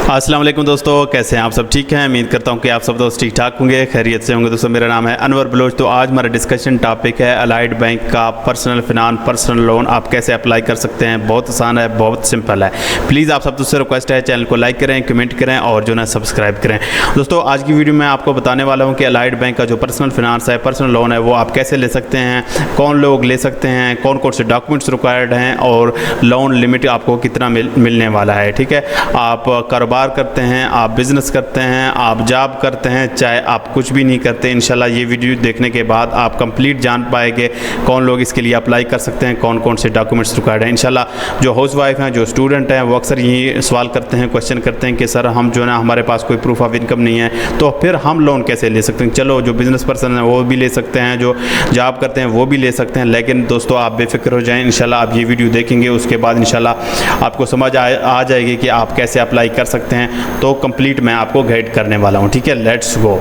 अस्सलाम वालेकुम दोस्तों, कैसे हैं आप सब? ठीक हैं, उम्मीद करता हूं कि आप सब दोस्त ठीक ठाक होंगे, खैरियत से होंगे। दोस्तों मेरा नाम है अनवर बलोच। तो आज हमारा डिस्कशन टॉपिक है अलाइड बैंक का पर्सनल फिनांस, पर्सनल लोन आप कैसे अप्लाई कर सकते हैं। बहुत आसान है, बहुत सिंपल है। प्लीज़ आप सब दोस्तों से रिक्वेस्ट है, चैनल को लाइक करें, कमेंट करें और जो है सब्सक्राइब करें। दोस्तों आज की वीडियो में आपको बताने वाला हूँ कि अलाइड बैंक का जो पर्सनल फिनांस है, पर्सनल लोन है, वो आप कैसे ले सकते हैं, कौन लोग ले सकते हैं, कौन कौन से डॉक्यूमेंट्स रिक्वायर्ड हैं और लोन लिमिट आपको कितना मिलने वाला है। ठीक है, आप कारोबार करते हैं, आप बिज़नेस करते हैं, आप जॉब करते हैं, चाहे आप कुछ भी नहीं करते, इंशाल्लाह ये वीडियो देखने के बाद आप कंप्लीट जान पाएंगे कौन लोग इसके लिए अप्लाई कर सकते हैं, कौन कौन से डॉक्यूमेंट्स रिक्वायर्ड हैं। इंशाल्लाह जो हाउस वाइफ हैं, जो स्टूडेंट हैं, वो अक्सर यही सवाल करते हैं, क्वेश्चन करते हैं कि सर हम जो है ना, हमारे पास कोई प्रूफ ऑफ इनकम नहीं है, तो फिर हम लोन कैसे ले सकते हैं। चलो जो बिज़नेस पर्सन है वो भी ले सकते हैं, जो जॉब करते हैं वो भी ले सकते हैं, लेकिन दोस्तों आप बेफिक्र हो जाएँ। इंशाल्लाह आप ये वीडियो देखेंगे, उसके बाद इंशाल्लाह आपको समझ आ जाएगी कि आप कैसे अप्लाई कर सकते हैं। तो कंप्लीट मैं आपको गाइड करने वाला हूँ। ठीक है, लेट्स गो।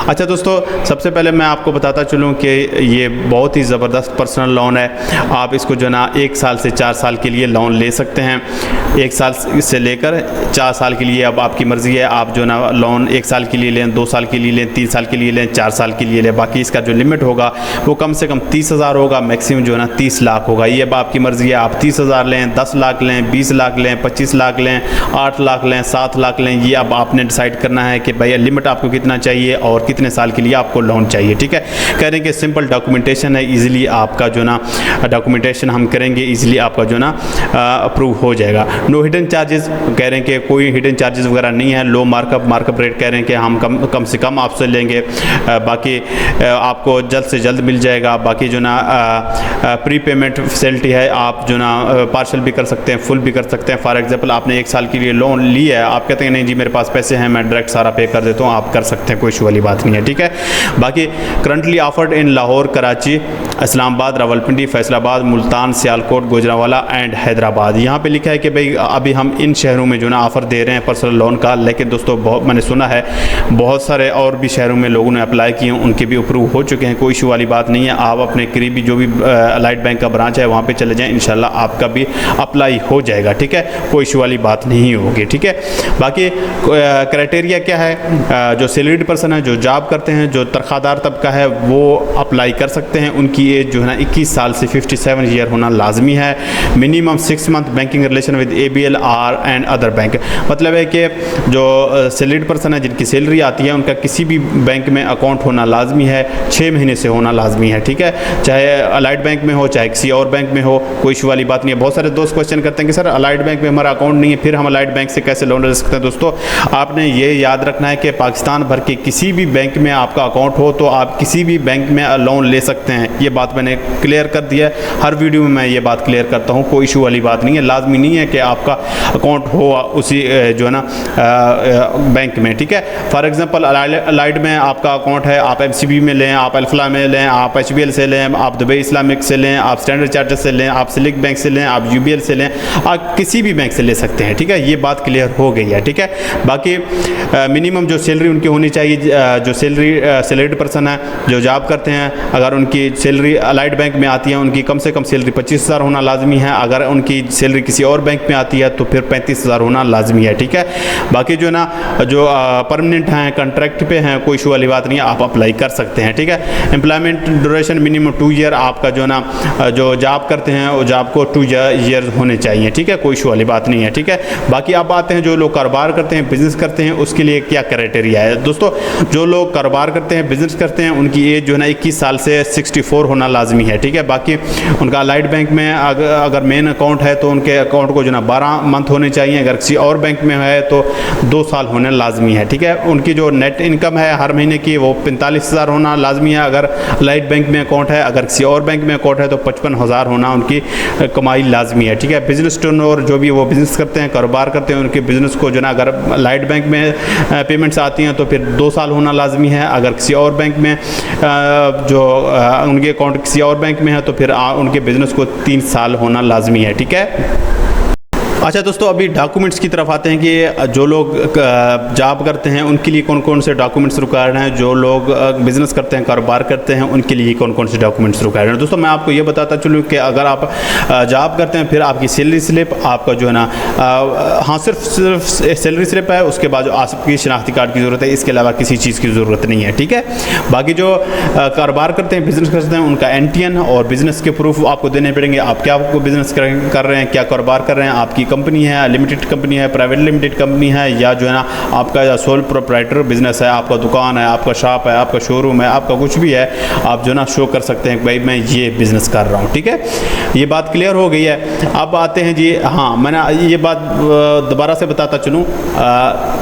अच्छा दोस्तों, सबसे पहले मैं आपको बताता चलूँ कि ये बहुत ही ज़बरदस्त पर्सनल लोन है। आप इसको जो ना 1 साल से 4 साल के लिए लोन ले सकते हैं। 1 साल से लेकर 4 साल के लिए अब आपकी मर्ज़ी है, आप जो ना लोन 1 साल के लिए लें, 2 साल के लिए लें, 3 साल के लिए लें, 4 साल के लिए लें। बाकी इसका जो लिमिट होगा वो कम से कम 30,000 होगा, मैक्सिमम जो है ना 30 लाख होगा। ये अब आपकी मर्ज़ी है, आप 30,000 लें, 10 लाख लें, 20 लाख लें, 25 लाख लें, 8 लाख लें, 7 लाख लें। ये अब आपने डिसाइड करना है कि भैया लिमिट आपको कितना चाहिए और कितने साल के लिए आपको लोन चाहिए। ठीक है, कह रहे हैं कि सिंपल डॉक्यूमेंटेशन है, इजीली आपका जो ना डॉक्यूमेंटेशन हम करेंगे, इजीली आपका जो ना अप्रूव हो जाएगा। नो हिडन चार्जेस, कह रहे हैं कि कोई हिडन चार्जेस वगैरह नहीं है। लो मार्कअप रेट कह रहे हैं कि हम कम से कम आपसे लेंगे, बाकी आपको जल्द से जल्द मिल जाएगा। बाकी जो ना प्री पेमेंट फैसिलिटी है, आप जो ना पार्शल भी कर सकते हैं, फुल भी कर सकते हैं। फॉर एग्जांपल आपने 1 साल के लिए लोन लिया है, आप कहते हैं नहीं जी मेरे पास पैसे हैं, मैं डायरेक्ट सारा पे कर देता हूँ, आप कर सकते हैं, कोई इशू वाली बात नहीं है। ठीक है, बाकी currently offered in Lahore, Karachi, Islamabad, Rawalpindi, Faisalabad, Multan, Sialkot, Gujranwala and Hyderabad. यहाँ पे लिखा है कि भाई अभी हम इन शहरों में जो ना ऑफ़र दे रहे हैं पर्सनल लोन का, लेकिन दोस्तों बहुत मैंने सुना है बहुत सारे और भी शहरों में लोगों ने अप्लाई किए, उनके भी अप्रूव हो चुके हैं, कोई इशू वाली बात नहीं है। आप अपने करीबी जो भी अलाइड बैंक का ब्रांच है वहाँ पर चले जाएँ, इंशाल्लाह आपका भी अप्लाई हो जाएगा। ठीक है, कोई इशू वाली बात नहीं होगी। ठीक है, बाकी क्राइटेरिया क्या है, जो सैलरीड पर्सन है, जो जॉब करते हैं, जो तनख्वाहदार तबका है, वो अप्लाई कर सकते हैं। उनकी एज जो है ना 21 साल से 57 ईयर होना लाजमी है। Minimum 6 month banking relation with ABL and other bank. मतलब है कि जो सैलरीड पर्सन है, जिनकी सैलरी आती है, उनका किसी भी बैंक में अकाउंट होना लाजमी है, 6 महीने से होना लाजमी है। ठीक है, चाहे अलाइड बैंक में हो, चाहे किसी और बैंक में हो, कोई इशू वाली बात नहीं है। बहुत सारे दोस्त क्वेश्चन करते हैं कि सर अलाइड बैंक में हमारा अकाउंट नहीं है, फिर हम अलाइड बैंक से कैसे लोन ले सकते हैं। दोस्तों आपने ये याद रखना है कि पाकिस्तान भर के किसी भी बैंक में आपका अकाउंट हो तो आप किसी भी बैंक में लोन ले सकते हैं। ये बात मैंने क्लियर कर दिया है, हर वीडियो में मैं ये बात क्लियर करता हूँ, कोई इशू वाली बात नहीं है। लाजमी नहीं है कि आपका अकाउंट हो उसी जो है ना बैंक में। ठीक है, फॉर एग्जांपल अलाइड में आपका अकाउंट है, आप MCB में लें, आप अल्फला में लें, आप HBL से लें, आप दुबई इस्लामिक से लें, आप स्टैंडर्ड चार्टर्ड से लें, आप सिलिक बैंक से लें, आप UBL से लें, आप किसी भी बैंक से ले सकते हैं। ठीक है, ये बात क्लियर हो गई है। ठीक है, बाकी मिनिमम जो सैलरी उनकी होनी चाहिए, जो सैलरीड पर्सन है, जो जॉब करते हैं, अगर उनकी सैलरी अलाइड बैंक में आती है, उनकी कम से कम सैलरी 25,000 होना लाजमी है। अगर उनकी सैलरी किसी और बैंक में आती है तो फिर 35,000 होना लाजमी है। ठीक है, बाकी जो ना जो परमानेंट हैं, कॉन्ट्रैक्ट पे हैं, कोई इशू वाली बात नहीं है, आप अप्लाई कर सकते हैं। ठीक है, एम्प्लॉयमेंट ड्यूरेशन मिनिमम 2 ईयर, आपका जो ना जो जॉब करते हैं वो जॉब को 2 ईयर होने चाहिए। ठीक है, कोई इशू वाली बात नहीं है। ठीक है, बाकी अब आते हैं जो लोग कारोबार करते हैं, बिजनेस करते हैं, उसके लिए क्या क्राइटेरिया है। दोस्तों जो लोग कारोबार करते हैं, बिजनेस करते हैं, उनकी एज जो है ना 21 साल से 64 होना लाजमी है। ठीक है, बाकी उनका अलाइड बैंक में अगर मेन अकाउंट है तो उनके अकाउंट को जो ना 12 मंथ होने चाहिए, अगर किसी और बैंक में है तो 2 साल होने लाजमी है। ठीक है, उनकी जो नेट इनकम है हर महीने की वो 45,000 होना लाजमी है, अगर अलाइड बैंक में अकाउंट है। अगर किसी और बैंक में अकाउंट है तो 55,000 होना उनकी कमाई लाजमी है। ठीक है, बिजनेस टर्नओवर, जो भी वो बिजनेस करते हैं, कारोबार करते हैं, उनके बिजनेस को जो ना अगर अलाइड बैंक में पेमेंट्स आती हैं तो फिर 2 साल होना लाजमी है। अगर किसी और बैंक में जो उनके अकाउंट किसी और बैंक में है तो फिर उनके बिजनेस को 3 साल होना लाजमी है। ठीक है, अच्छा दोस्तों, अभी डॉक्यूमेंट्स की तरफ आते हैं कि जो लोग जॉब करते हैं उनके लिए कौन कौन से डॉक्यूमेंट्स रिक्वायर्ड हैं, जो लोग बिजनेस करते हैं, कारोबार करते हैं, उनके लिए कौन कौन से डॉक्यूमेंट्स रिक्वायर्ड हैं। दोस्तों मैं आपको ये बताता चलूँ कि अगर आप जॉब करते हैं, फिर आपकी सैलरी स्लिप, आपका जो है ना हाँ सिर्फ सैलरी स्लिप है, उसके बाद जो आपकी शनाख्ती कार्ड की ज़रूरत है, इसके अलावा किसी चीज़ की ज़रूरत नहीं है, ठीक है। बाकी जो कारोबार करते हैं, बिजनेस करते हैं, उनका एनटीएन और बिजनेस के प्रूफ आपको देने पड़ेंगे। आप क्या बिजनेस कर रहे हैं, क्या कारोबार कर रहे हैं, आपकी कंपनी है, लिमिटेड कंपनी है, प्राइवेट लिमिटेड कंपनी है, या जो है ना आपका सोल प्रोप्राइटर बिजनेस है, आपका दुकान है, आपका शॉप है, आपका शोरूम है, आपका कुछ भी है, आप जो ना शो कर सकते हैं कि भाई मैं ये बिज़नेस कर रहा हूँ, ठीक है। ये बात क्लियर हो गई है। अब आते हैं जी, हाँ मैंने ये बात दोबारा से बताता चलूँ,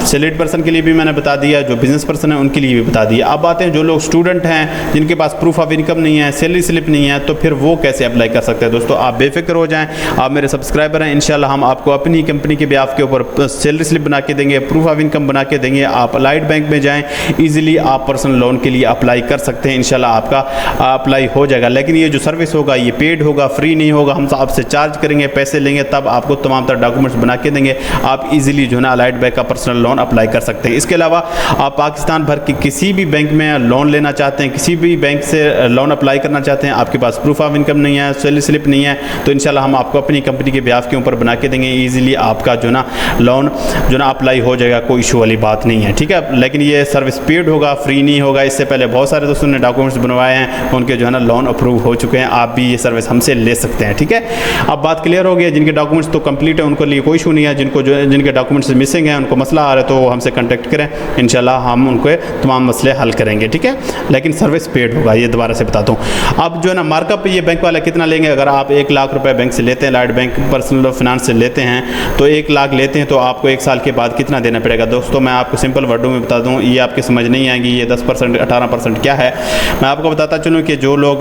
सैलरीड पर्सन के लिए भी मैंने बता दिया, जो बिजनेस पर्सन है उनके लिए भी बता दिया। अब आते हैं जो लोग स्टूडेंट हैं, जिनके पास प्रूफ ऑफ इनकम नहीं है, सैलरी स्लिप नहीं है, तो फिर वो कैसे अप्लाई कर सकते हैं। दोस्तों आप बेफिक्र हो जाएं, आप मेरे सब्सक्राइबर हैं, इंशाल्लाह हम आपको अपनी कंपनी के ब्याफ के ऊपर सैलरी स्लिप बना के देंगे, प्रूफ ऑफ इनकम बना के देंगे। आप अलाइड बैंक में जाएं, इजीली आप पर्सनल लोन के लिए अप्लाई कर सकते हैं, इंशाल्लाह आपका अप्लाई हो जाएगा। लेकिन ये जो सर्विस होगा ये पेड होगा, फ्री नहीं होगा। हम आपसे चार्ज करेंगे, पैसे लेंगे, तब आपको तमाम तरह डॉक्यूमेंट्स बना के देंगे। आप इजीली जो है ना अलाइड बैंक का पर्सनल लोन अप्लाई कर सकते हैं। इसके अलावा आप पाकिस्तान भर के किसी भी बैंक में लोन लेना चाहते हैं, किसी भी बैंक से लोन अप्लाई करना चाहते हैं, आपके पास प्रूफ ऑफ इनकम नहीं है, सैलरी स्लिप नहीं है, तो इंशाल्लाह हम आपको अपनी कंपनी के ब्याफ के ऊपर बना के देंगे। ईजिली आपका जो ना लोन जो ना अप्लाई हो जाएगा, कोई इशू वाली बात नहीं है, ठीक है। लेकिन ये सर्विस पेड होगा, फ्री नहीं होगा। इससे पहले बहुत सारे दोस्तों ने डॉक्यूमेंट्स बनवाए हैं, उनके जो है ना लोन अप्रूव हो चुके हैं। आप भी ये सर्विस हमसे ले सकते हैं, ठीक है। अब बात क्लियर हो गई। जिनके डॉक्यूमेंट्स तो कंप्लीट है उनके लिए कोई इशू नहीं है, जिनके डॉक्यूमेंट्स मिसिंग हैं, उनको मसला आ रहा है, तो हमसे कॉन्टैक्ट करें, इंशाल्लाह हम उनके तमाम मसले हल करेंगे, ठीक है। लेकिन सर्विस पेड होगा, ये दोबारा से बताता हूँ। अब जो है ना मार्कअप ये बैंक वाले कितना लेंगे, अगर आप 1 लाख रुपए बैंक से लेते हैं, अलाइड बैंक पर्सनल फाइनेंस से लेते हैं, तो 1 लाख लेते हैं, तो आपको 1 साल के बाद कितना देना पड़ेगा। दोस्तों मैं आपको सिंपल वर्डों में बता दूँ, ये आपकी समझ नहीं आएगी ये 10% 18% क्या है। मैं आपको बताता चलूँ कि जो लोग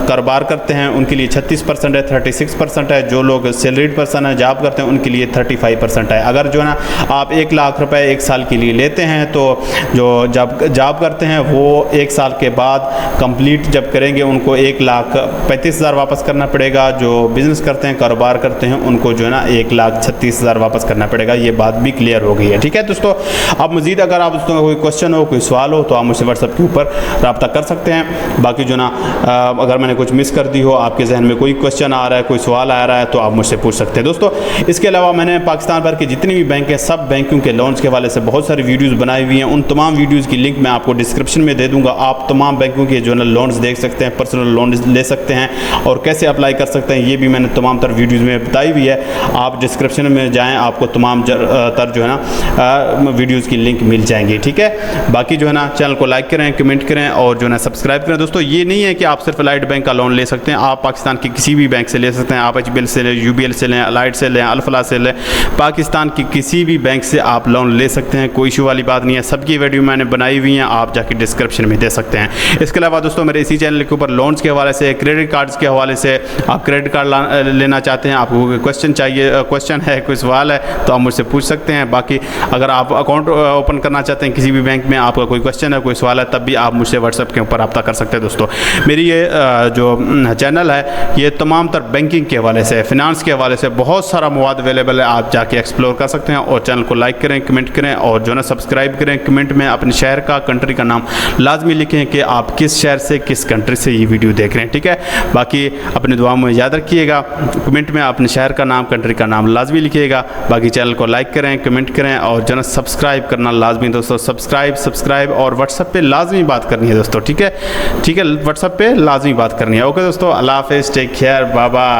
कारोबार करते हैं उनके लिए 36% है, 36% है। जो लोग सैलरीड पर्सन है, जॉब करते हैं, उनके लिए 35% है। अगर जो है ना आप 1 लाख रुपए 1 साल के लिए लेते हैं, तो जो जॉब करते हैं वो 1 साल के बाद कंप्लीट जब करेंगे, उनको 1,35,000 वापस करना पड़ेगा। जो बिज़नेस करते हैं, कारोबार करते हैं, उनको जो है ना 1,36,000 वापस करना पड़ेगा। ये बात भी क्लियर हो गई है, ठीक है दोस्तों। अब मज़ीद अगर आप दोस्तों का कोई क्वेश्चन हो, कोई सवाल हो, तो आप मुझसे व्हाट्सएप के ऊपर रब्ता कर सकते हैं। बाकी जो ना अगर मैंने कुछ मिस कर दी हो, आपके जहन में कोई क्वेश्चन आ रहा है, कोई सवाल आ रहा है, तो आप मुझसे पूछ सकते हैं दोस्तों। इसके अलावा मैंने पाकिस्तान भर के जितने भी बैंक हैं, सब बैंकों के लोन्स के हवाले से बहुत सारी वीडियोज़ बनाई हुई हैं। उन तमाम वीडियोज़ की लिंक मैं आपको डिस्क्रिप्शन में दे दूँगा। आप तमाम बैंकों के जो है लोन्स देख सकते हैं, पर्सनल लोन ले सकते हैं, और कैसे अप्लाई कर सकते हैं ये भी मैंने तमाम तर वीडियोज़ में बताई हुई है। आप डिस्क्रिप्शन में जाएँ, आपको तमाम तर जो है ना वीडियोज़ की लिंक मिल जाएंगी, ठीक है। बाकी जो है ना चैनल को लाइक करें, कमेंट करें, और जो है ना सब्सक्राइब करें। दोस्तों ये नहीं है कि आप सिर्फ अलाइड बैंक का लोन ले सकते हैं, आप पाकिस्तान के किसी भी बैंक से ले सकते हैं। आप HBL से लें, UBL से लें, अलाइड से लें, अल्फला से लें, पाकिस्तान की किसी भी बैंक से आप लोन ले सकते हैं, कोई इशू वाली बात नहीं है। सबकी वीडियो मैंने बनाई हुई हैं, आप जाके डिस्क्रिप्शन में दे सकते हैं। इसके अलावा दोस्तों मेरे इसी चैनल के ऊपर लोन्स के हवाले से, क्रेडिट कार्ड्स के हवाले से, आप क्रेडिट कार्ड लेना चाहते हैं, आपको कोई क्वेश्चन चाहिए, क्वेश्चन है, कोई सवाल है, तो आप मुझसे पूछ सकते हैं। बाकी अगर आप अकाउंट ओपन करना चाहते हैं किसी भी बैंक में, आपका कोई क्वेश्चन है, कोई सवाल है, तब भी आप मुझसे व्हाट्सएप के ऊपर रब्ता कर सकते हैं दोस्तों। मेरी ये जो चैनल है ये तमाम तर बैंकिंग के हवाले से, फिनांस के हवाले से बहुत सारा मवाद अवेलेबल है, आप जाके एक्सप्लोर कर सकते हैं। और चैनल को लाइक करें, कमेंट करें, और जो है ना सब्सक्राइब करें। कमेंट में अपने शहर का, कंट्री का नाम लाजमी लिखें कि आप किस शहर से, किस कंट्री से ये वीडियो देख रहे हैं, ठीक है। बाकी अपनी दुआ में याद रखिएगा, कमेंट में अपने शहर का नाम, कंट्री का नाम लाजमी लिखिएगा। बाकी चैनल को लाइक करें, कमेंट करें, और जो है ना सब्सक्राइब करना लाजमी दोस्तों। सब्सक्राइब और व्हाट्सएप पे लाजमी बात करनी है दोस्तों, ठीक है, ठीक है। व्हाट्सएप पे लाजमी बात करनी है। ओके दोस्तों, अल्लाह हाफिज़, टेक केयर, बाय बाय।